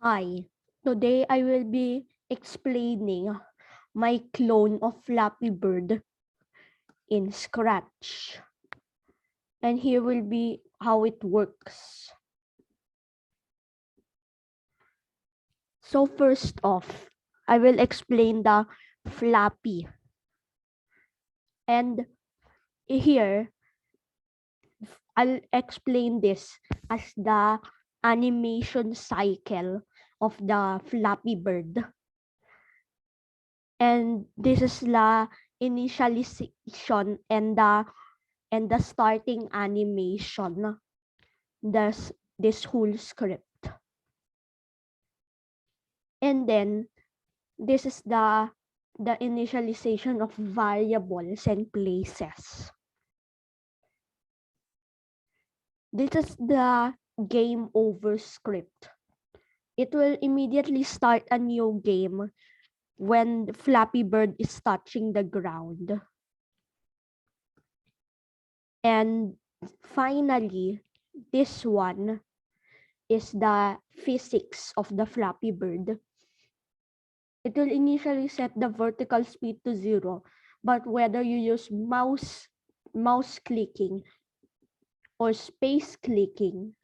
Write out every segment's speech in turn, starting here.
Hi, today I will be explaining my clone of Flappy Bird in Scratch. And here will be how it works. So first off, I will explain the Flappy. And here, I'll explain this as the animation cycle of the Flappy Bird. And this is the initialization and the starting animation. This whole script. And then this is the initialization of variables and places. This is the game over script. It will immediately start a new game when Flappy Bird is touching the ground. And finally, this one is the physics of the Flappy Bird. It will initially set the vertical speed to 0, but whether you use mouse clicking or space clicking,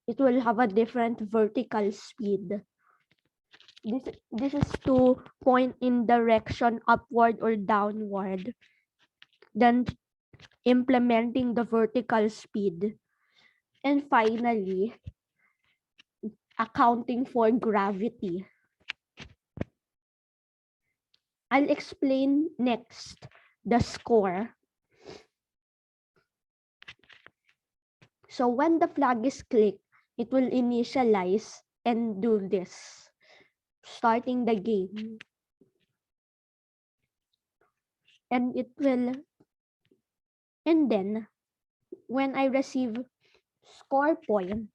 it will have a different vertical speed. This is to point in direction upward or downward, then implementing the vertical speed, and finally accounting for gravity. I'll explain next the score. So when the flag is clicked, it will initialize and do this, starting the game. And then when I receive score point,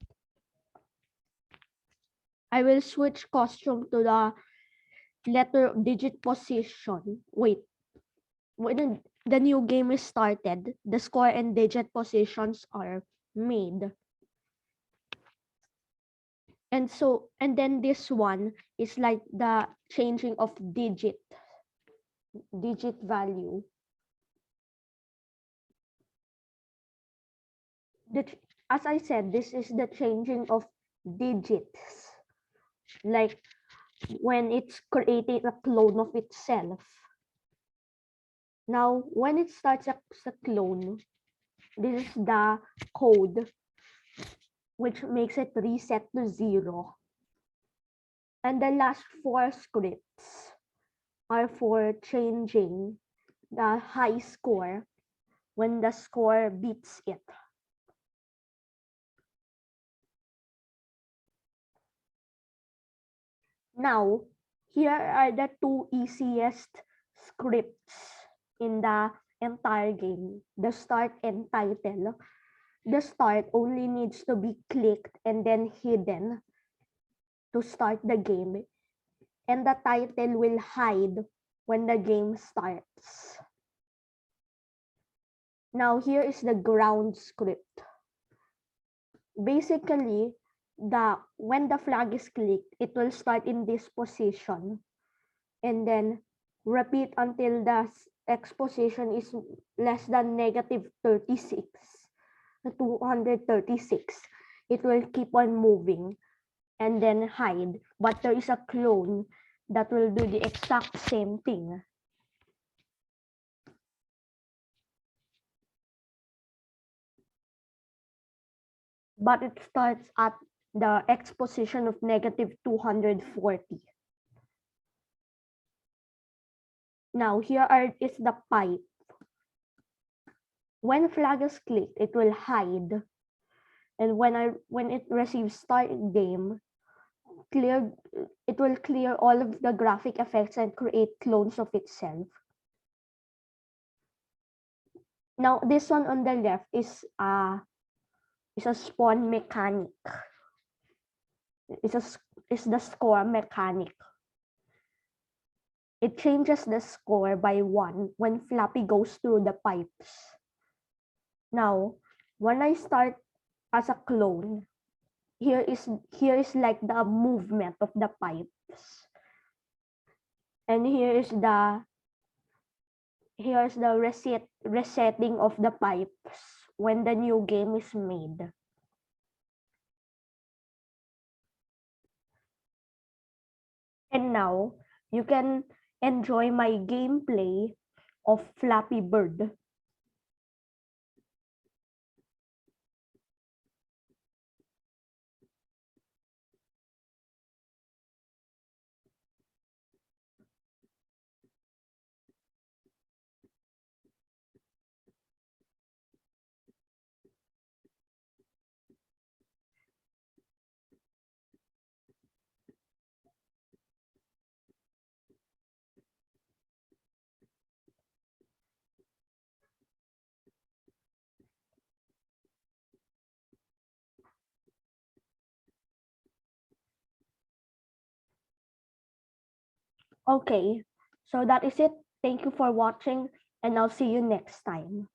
I will switch costume to the letter digit position. Wait, when the new game is started, the score and digit positions are made. And then this one is like the changing of digit value. As I said, this is the changing of digits, like when it's creating a clone of itself. Now, when it starts as a clone, this is the code which makes it reset to 0. And the last 4 scripts are for changing the high score when the score beats it. Now, here are the 2 easiest scripts in the entire game, the start and title. The start only needs to be clicked and then hidden to start the game, and the title will hide when the game starts. Now here is the ground script. Basically, when the flag is clicked, it will start in this position and then repeat until the X position is less than -36, 236. It will keep on moving and then hide, but there is a clone that will do the exact same thing. But it starts at the X position of -240. Now here is the pipe. When flag is clicked, it will hide. And when it receives start game, it will clear all of the graphic effects and create clones of itself. Now this one on the left is a spawn mechanic. Is the score mechanic. It changes the score by 1 when Flappy goes through the pipes. Now, when I start as a clone, here is like the movement of the pipes, and here's the resetting of the pipes when the new game is made. And now you can enjoy my gameplay of Flappy Bird. Okay, so that is it. Thank you for watching, and I'll see you next time.